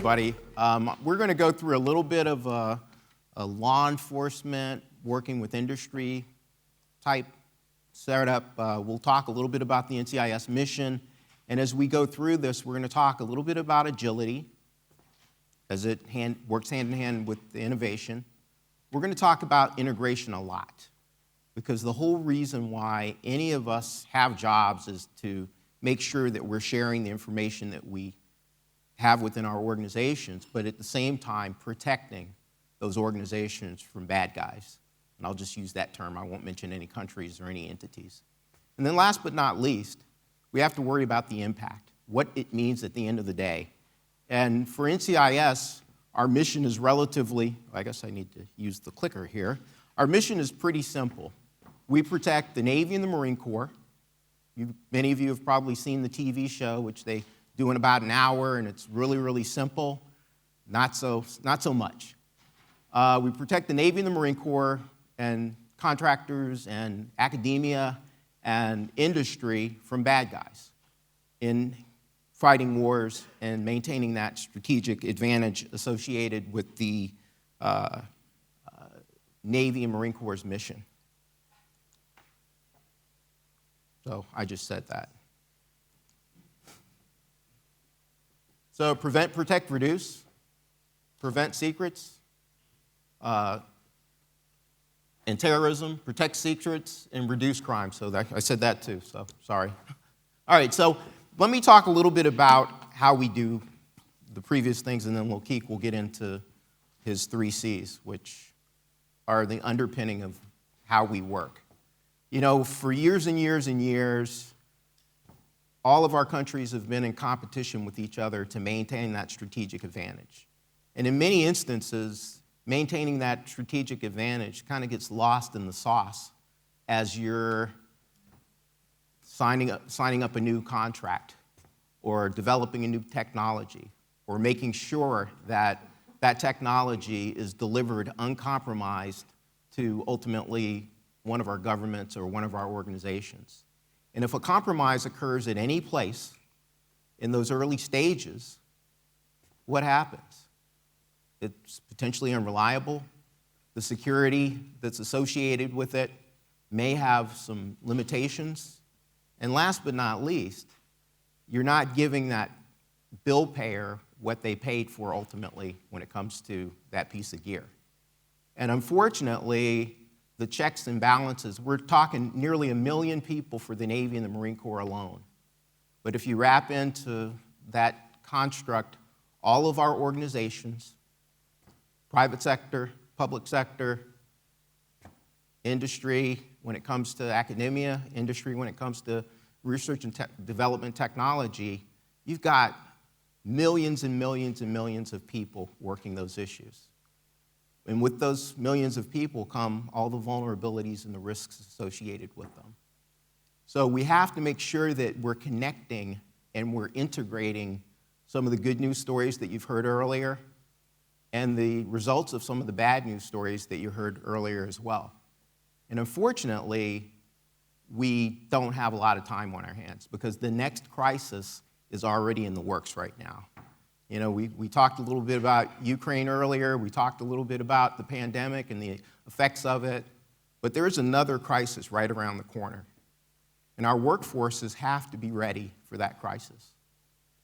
everybody. We're going to go through a little bit of a law enforcement, working with industry type setup. We'll talk a little bit about the NCIS mission. And as we go through this, we're going to talk a little bit about agility, as it works hand in hand with the innovation. We're going to talk about integration a lot, because the whole reason why any of us have jobs is to make sure that we're sharing the information that we have within our organizations, but at the same time protecting those organizations from bad guys. And I'll just use that term. I won't mention any countries or any entities. And then last but not least, we have to worry about the impact, what it means at the end of the day. And for NCIS, our mission is relatively, I guess I need to use the clicker here. Our mission is pretty simple. We protect the Navy and the Marine Corps. Many of you have probably seen the TV show, which they do in about an hour, and it's really, really simple. Not so much. We protect the Navy and the Marine Corps and contractors and academia and industry from bad guys in fighting wars and maintaining that strategic advantage associated with the Navy and Marine Corps' mission. So I just said that. So prevent, protect, reduce, prevent secrets, and terrorism, protect secrets, and reduce crime. So I said that too, so sorry. All right, so let me talk a little bit about how we do the previous things, and then Laukik will get into his 3 C's, which are the underpinning of how we work. You know, for years and years and years, all of our countries have been in competition with each other to maintain that strategic advantage. And in many instances, maintaining that strategic advantage kind of gets lost in the sauce as you're signing up a new contract or developing a new technology or making sure that that technology is delivered uncompromised to ultimately one of our governments or one of our organizations. And if a compromise occurs at any place in those early stages, what happens? It's potentially unreliable. The security that's associated with it may have some limitations. And last but not least, you're not giving that bill payer what they paid for ultimately when it comes to that piece of gear. And unfortunately, the checks and balances, we're talking nearly 1 million people for the Navy and the Marine Corps alone. But if you wrap into that construct all of our organizations, private sector, public sector, industry when it comes to academia, industry when it comes to research and development technology, you've got millions and millions and millions of people working those issues. And with those millions of people come all the vulnerabilities and the risks associated with them. So we have to make sure that we're connecting and we're integrating some of the good news stories that you've heard earlier and the results of some of the bad news stories that you heard earlier as well. And unfortunately, we don't have a lot of time on our hands because the next crisis is already in the works right now. You know, we talked a little bit about Ukraine earlier. We talked a little bit about the pandemic and the effects of it. But there is another crisis right around the corner. And our workforces have to be ready for that crisis.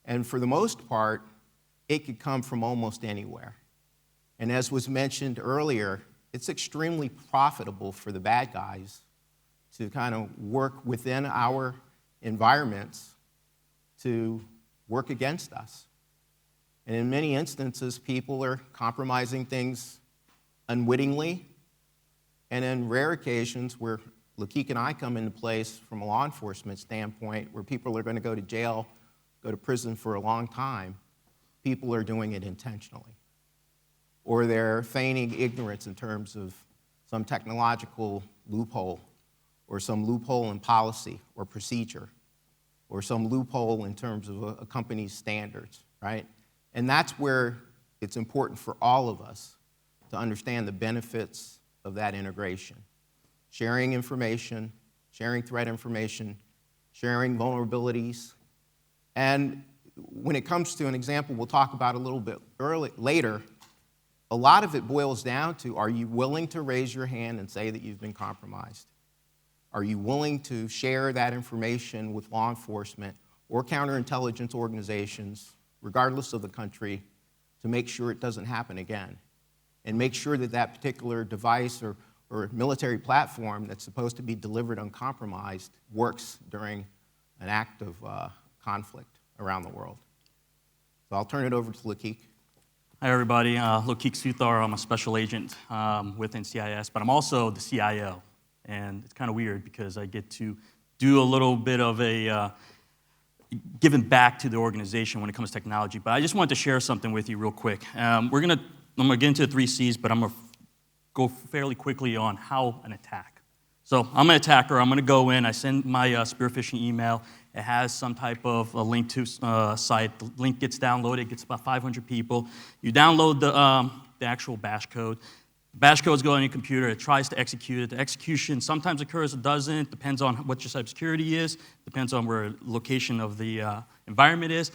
And for the most part, it could come from almost anywhere. And as was mentioned earlier, it's extremely profitable for the bad guys to kind of work within our environments to work against us. And in many instances, people are compromising things unwittingly. And in rare occasions where Laukik and I come into place from a law enforcement standpoint, where people are going to go to jail, go to prison for a long time, people are doing it intentionally. Or they're feigning ignorance in terms of some technological loophole, or some loophole in policy or procedure, or some loophole in terms of a company's standards, right? And that's where it's important for all of us to understand the benefits of that integration. Sharing information, sharing threat information, sharing vulnerabilities. And when it comes to an example we'll talk about a little bit later, a lot of it boils down to, are you willing to raise your hand and say that you've been compromised? Are you willing to share that information with law enforcement or counterintelligence organizations, regardless of the country, to make sure it doesn't happen again? And make sure that that particular device or military platform that's supposed to be delivered uncompromised works during an act of conflict around the world. So I'll turn it over to Laukik. Hi, everybody. Laukik Suthar. I'm a special agent with NCIS, but I'm also the CIO. And it's kind of weird because I get to do a little bit of a giving back to the organization when it comes to technology. But I just wanted to share something with you real quick. I'm going to get into the 3 C's, but I'm going to go fairly quickly on how an attack. So I'm an attacker. I'm going to go in. I send my spear phishing email. It has some type of a link to site. The link gets downloaded. It gets about 500 people. You download the actual bash code. Bash codes go on your computer. It tries to execute it. The execution sometimes occurs, it doesn't. Depends on what your cybersecurity is. Depends on where location of the environment is.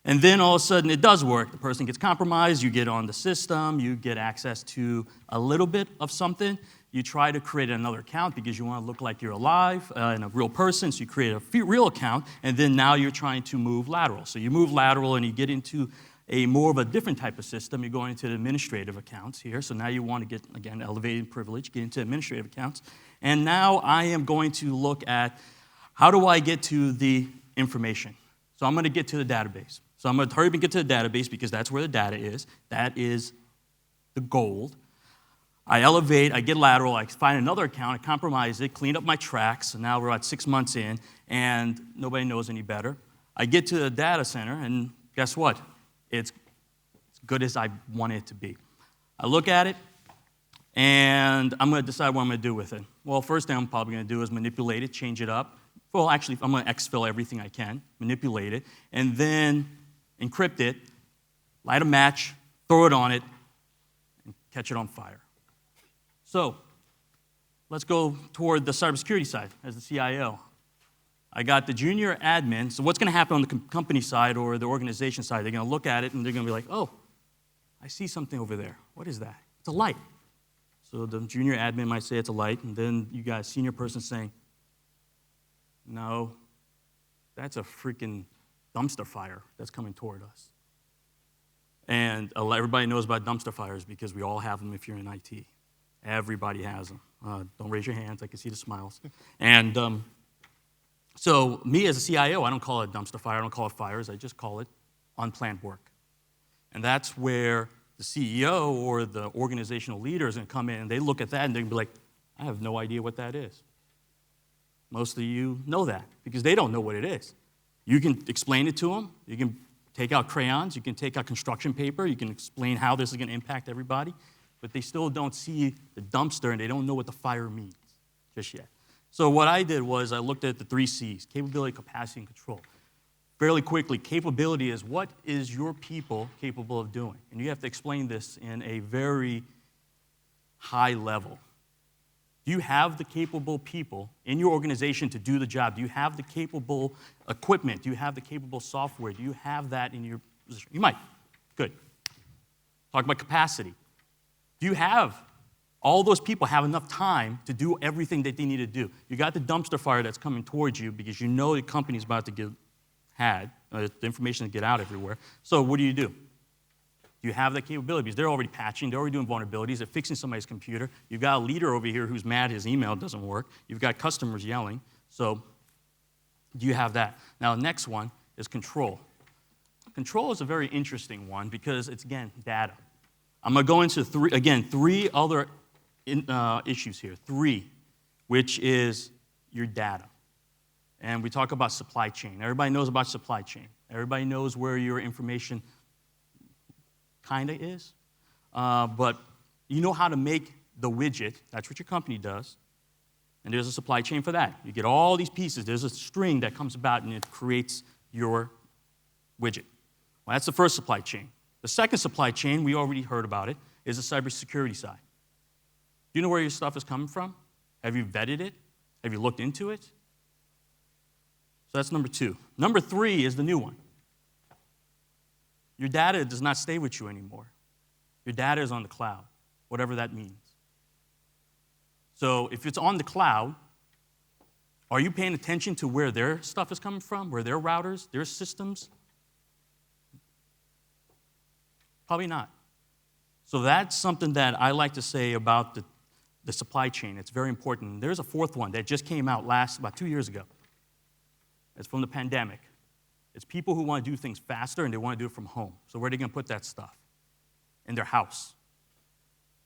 And then all of a sudden it does work. The person gets compromised. You get on the system. You get access to a little bit of something. You try to create another account because you want to look like you're alive and a real person. So you create a real account. And then now you're trying to move lateral. So you move lateral and you get into a more of a different type of system. You're going into the administrative accounts here. So now you want to get, again, elevated privilege, get into administrative accounts. And now I am going to look at how do I get to the information. So I'm going to get to the database. So I'm going to hurry up and get to the database because that's where the data is. That is the gold. I elevate, I get lateral, I find another account, I compromise it, clean up my tracks. So now we're at 6 months in, and nobody knows any better. I get to the data center, and guess what? It's as good as I want it to be. I look at it, and I'm going to decide what I'm going to do with it. Well, first thing I'm probably going to do is manipulate it, change it up. Well, actually, I'm going to exfil everything I can, manipulate it, and then encrypt it, light a match, throw it on it, and catch it on fire. So let's go toward the cybersecurity side as the CIO. I got the junior admin. So what's going to happen on the company side or the organization side? They're going to look at it and they're going to be like, oh, I see something over there. What is that? It's a light. So the junior admin might say it's a light, and then you got a senior person saying, no, that's a freaking dumpster fire that's coming toward us. And everybody knows about dumpster fires because we all have them if you're in IT. Everybody has them. Don't raise your hands. I can see the smiles. And so me as a CIO, I don't call it dumpster fire. I don't call it fires. I just call it unplanned work. And that's where the CEO or the organizational leader is going to come in and they look at that and they're going to be like, I have no idea what that is. Most of you know that because they don't know what it is. You can explain it to them. You can take out crayons. You can take out construction paper. You can explain how this is going to impact everybody. But they still don't see the dumpster and they don't know what the fire means just yet. So what I did was I looked at the 3 C's, capability, capacity, and control. Fairly quickly, capability is what is your people capable of doing? And you have to explain this in a very high level. Do you have the capable people in your organization to do the job? Do you have the capable equipment? Do you have the capable software? Do you have that in your position? You might. Good. Talk about capacity. Do you have all those people have enough time to do everything that they need to do? You got the dumpster fire that's coming towards you because you know the company's about to get the information to get out everywhere. So what do? Do you have that capability? Because they're already patching, they're already doing vulnerabilities, they're fixing somebody's computer. You've got a leader over here who's mad his email doesn't work. You've got customers yelling. So do you have that? Now the next one is control. Control is a very interesting one because it's, again, data. I'm going to go into three other issues here. 3, which is your data. And we talk about supply chain. Everybody knows about supply chain. Everybody knows where your information kind of is. But you know how to make the widget. That's what your company does. And there's a supply chain for that. You get all these pieces. There's a string that comes about and it creates your widget. Well, that's the first supply chain. The second supply chain, we already heard about it, is the cybersecurity side. Do you know where your stuff is coming from? Have you vetted it? Have you looked into it? So that's number 2. Number 3 is the new one. Your data does not stay with you anymore. Your data is on the cloud, whatever that means. So if it's on the cloud, are you paying attention to where their stuff is coming from, where their routers, their systems? Probably not. So that's something that I like to say about the supply chain. It's very important. There's a fourth one that just came out about 2 years ago. It's from the pandemic. It's people who want to do things faster and they want to do it from home. So where are they going to put that stuff? In their house.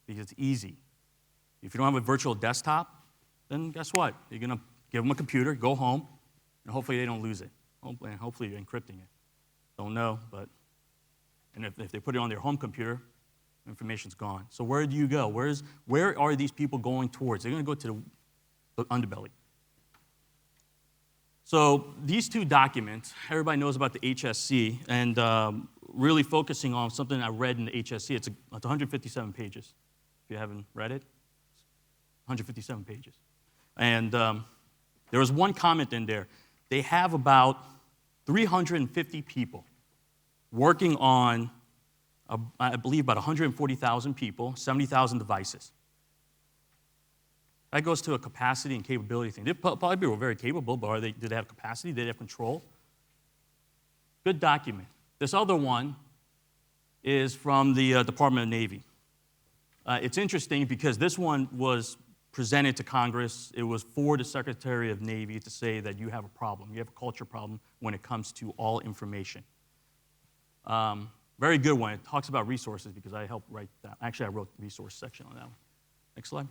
Because it's easy. If you don't have a virtual desktop, then guess what? You're going to give them a computer, go home, and hopefully they don't lose it. And hopefully you're encrypting it. Don't know, but, and if they put it on their home computer, information's gone. So where do you go? Where are these people going towards? They're going to go to the underbelly. So these two documents, everybody knows about the HSC, and really focusing on something I read in the HSC. It's 157 pages. If you haven't read it, 157 pages. And there was one comment in there. They have about 350 people working on, I believe, about 140,000 people, 70,000 devices. That goes to a capacity and capability thing. They probably were very capable, but do they have capacity? Do they have control? Good document. This other one is from the Department of Navy. It's interesting because this one was presented to Congress. It was for the Secretary of Navy to say that you have a problem. You have a culture problem when it comes to all information. Very good one. It talks about resources because I helped write that. Actually, I wrote the resource section on that one. Next slide.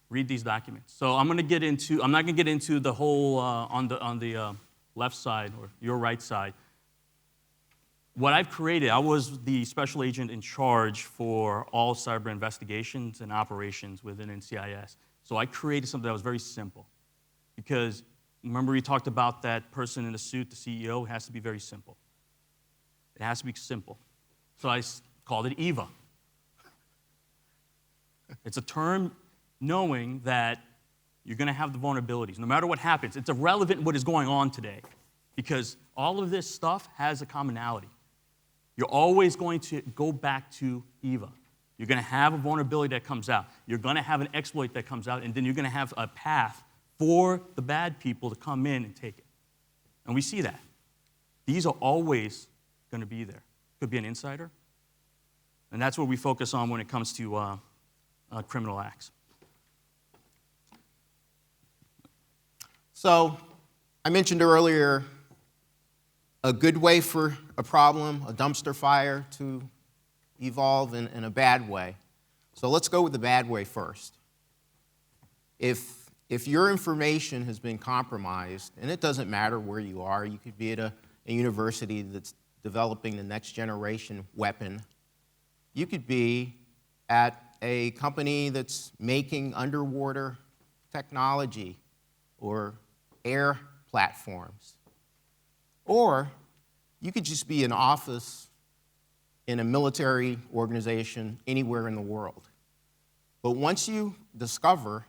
Read these documents. So I'm not going to get into the whole on the left side or your right side. What I've created, I was the special agent in charge for all cyber investigations and operations within NCIS. So I created something that was very simple. Because remember we talked about that person in the suit, the CEO, it has to be very simple. It has to be simple. So I called it EVA. It's a term knowing that you're going to have the vulnerabilities. No matter what happens, it's irrelevant what is going on today because all of this stuff has a commonality. You're always going to go back to EVA. You're going to have a vulnerability that comes out. You're going to have an exploit that comes out, and then you're going to have a path for the bad people to come in and take it. And we see that. These are always going to be there. Could be an insider. And that's what we focus on when it comes to criminal acts. So I mentioned earlier a good way for a problem, a dumpster fire, to evolve in a bad way. So let's go with the bad way first. If your information has been compromised, and it doesn't matter where you are, you could be at a university that's developing the next generation weapon. You could be at a company that's making underwater technology or air platforms. Or you could just be an office in a military organization anywhere in the world. But once you discover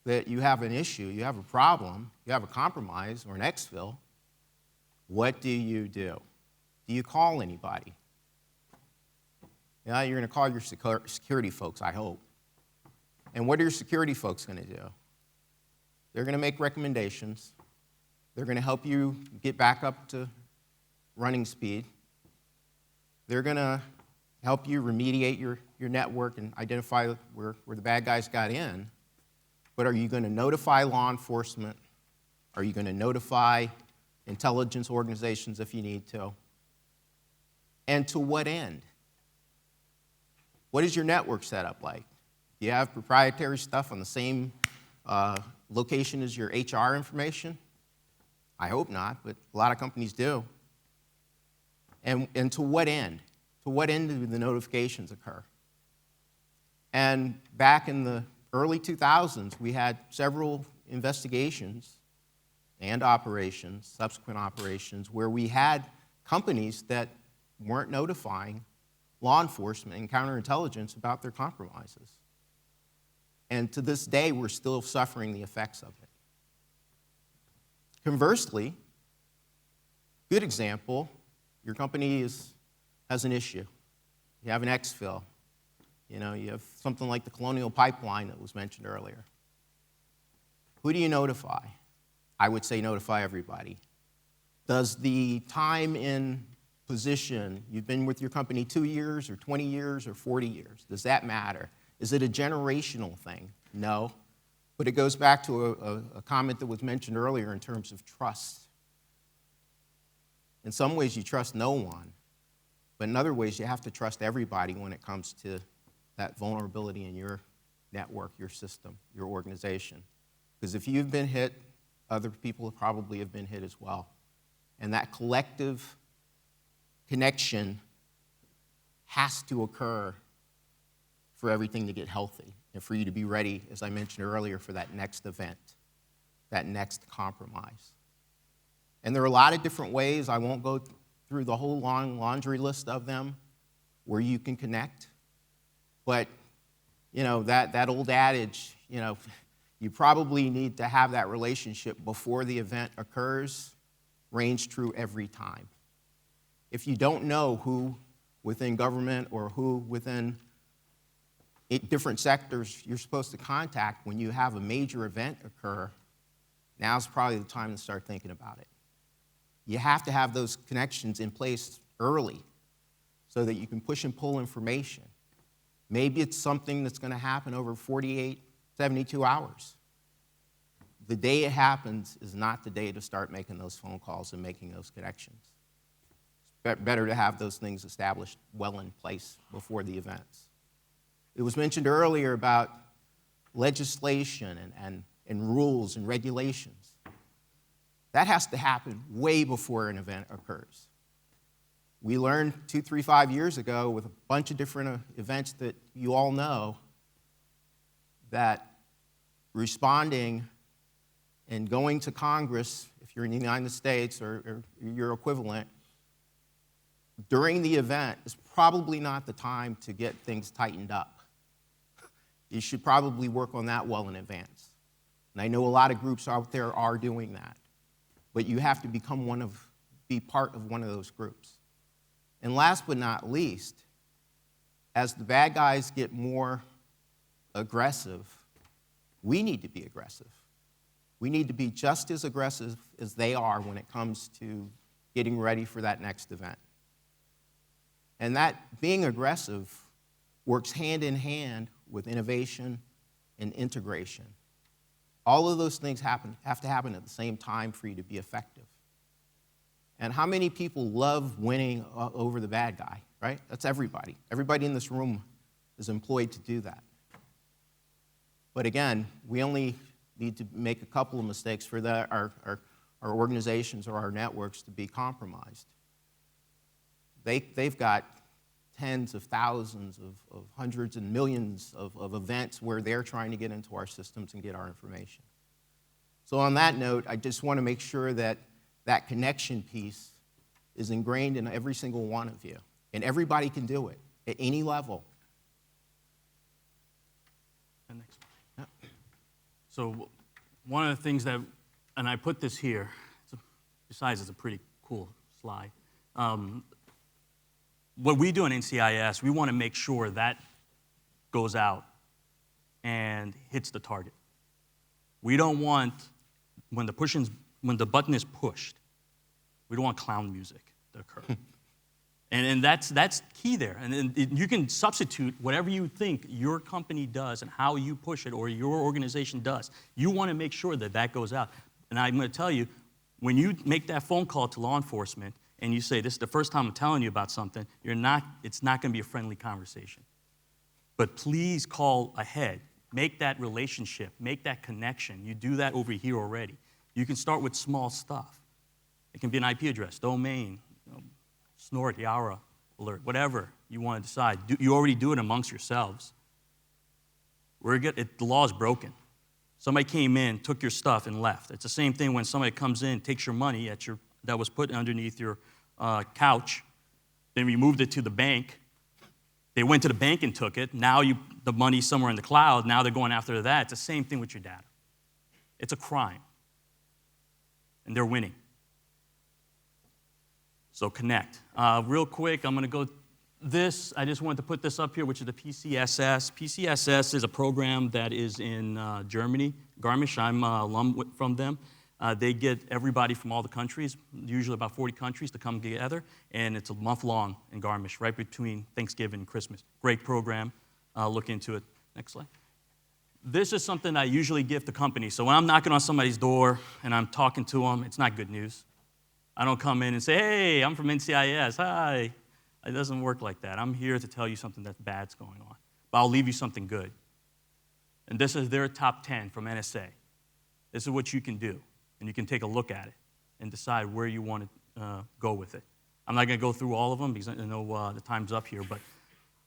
that you have an issue, you have a problem, you have a compromise or an exfil, what do? Do you call anybody? Yeah, you're going to call your security folks, I hope. And what are your security folks going to do? They're going to make recommendations. They're going to help you get back up to running speed. They're going to help you remediate your network and identify where the bad guys got in. But are you going to notify law enforcement? Are you going to notify intelligence organizations if you need to? And to what end? What is your network setup like? Do you have proprietary stuff on the same location as your HR information? I hope not, but a lot of companies do. And to what end? To what end do the notifications occur? And back in the early 2000s, we had several investigations and operations, subsequent operations, where we had companies that weren't notifying law enforcement and counterintelligence about their compromises. And to this day, we're still suffering the effects of it. Conversely, good example Your company has an issue. You have an exfil. You have something like the Colonial Pipeline that was mentioned earlier. Who do you notify? I would say notify everybody. Does the time in position, you've been with your company 2 years or 20 years or 40 years, does that matter? Is it a generational thing? No. But it goes back to a comment that was mentioned earlier in terms of trust. In some ways, you trust no one. But in other ways, you have to trust everybody when it comes to that vulnerability in your network, your system, your organization. Because if you've been hit, other people probably have been hit as well. And that collective connection has to occur for everything to get healthy and for you to be ready, as I mentioned earlier, for that next event, that next compromise. And there are a lot of different ways. I won't go through the whole long laundry list of them where you can connect. But, that old adage, you probably need to have that relationship before the event occurs, reigns true every time. If you don't know who within government or who within different sectors you're supposed to contact when you have a major event occur, now's probably the time to start thinking about it. You have to have those connections in place early so that you can push and pull information. Maybe it's something that's going to happen over 48, 72 hours. The day it happens is not the day to start making those phone calls and making those connections. It's better to have those things established well in place before the events. It was mentioned earlier about legislation and rules and regulations. That has to happen way before an event occurs. We learned 2, 3, 5 years ago with a bunch of different events that you all know that responding and going to Congress, if you're in the United States or your equivalent, during the event is probably not the time to get things tightened up. You should probably work on that well in advance. And I know a lot of groups out there are doing that. But you have to be part of one of those groups. And last but not least, as the bad guys get more aggressive, we need to be aggressive. We need to be just as aggressive as they are when it comes to getting ready for that next event. And that being aggressive works hand in hand with innovation and integration. All of those things have to happen at the same time for you to be effective. And how many people love winning over the bad guy, right? That's everybody. Everybody in this room is employed to do that. But again, we only need to make a couple of mistakes for our organizations or our networks to be compromised. They've got tens of thousands of hundreds and millions of events where they're trying to get into our systems and get our information. So on that note, I just want to make sure that that connection piece is ingrained in every single one of you. And everybody can do it at any level. And next one. Yep. So one of the things that, and I put this here, besides it's a pretty cool slide. What we do in NCIS, we want to make sure that goes out and hits the target. We don't want, when the button is pushed, we don't want clown music to occur. and that's key there. And you can substitute whatever you think your company does and how you push it or your organization does. You want to make sure that that goes out. And I'm going to tell you, when you make that phone call to law enforcement and you say, this is the first time I'm telling you about something, it's not going to be a friendly conversation. But please call ahead. Make that relationship. Make that connection. You do that over here already. You can start with small stuff. It can be an IP address, domain, snort, Yara, alert, whatever you want to decide. You already do it amongst yourselves. The law is broken. Somebody came in, took your stuff, and left. It's the same thing when somebody comes in, takes your money that was put underneath your couch, then you moved it to the bank. They went to the bank and took it. Now the money's somewhere in the cloud. Now they're going after that. It's the same thing with your data. It's a crime. And they're winning. So connect. Real quick, I'm going to go I just wanted to put this up here, which is the PCSS. PCSS is a program that is in Germany. Garmisch, I'm alum from them. They get everybody from all the countries, usually about 40 countries, to come together, and it's a month long in Garmisch, right between Thanksgiving and Christmas. Great program. Look into it. Next slide. This is something I usually give to companies. So when I'm knocking on somebody's door and I'm talking to them, it's not good news. I don't come in and say, hey, I'm from NCIS, hi. It doesn't work like that. I'm here to tell you something that's bad's going on, but I'll leave you something good. And this is their top 10 from NSA. This is what you can do, and you can take a look at it and decide where you want to go with it. I'm not going to go through all of them because I know the time's up here, but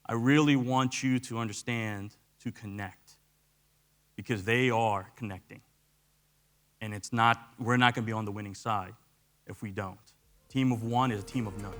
I really want you to understand to connect because they are connecting. And we're not going to be on the winning side if we don't. Team of one is a team of none.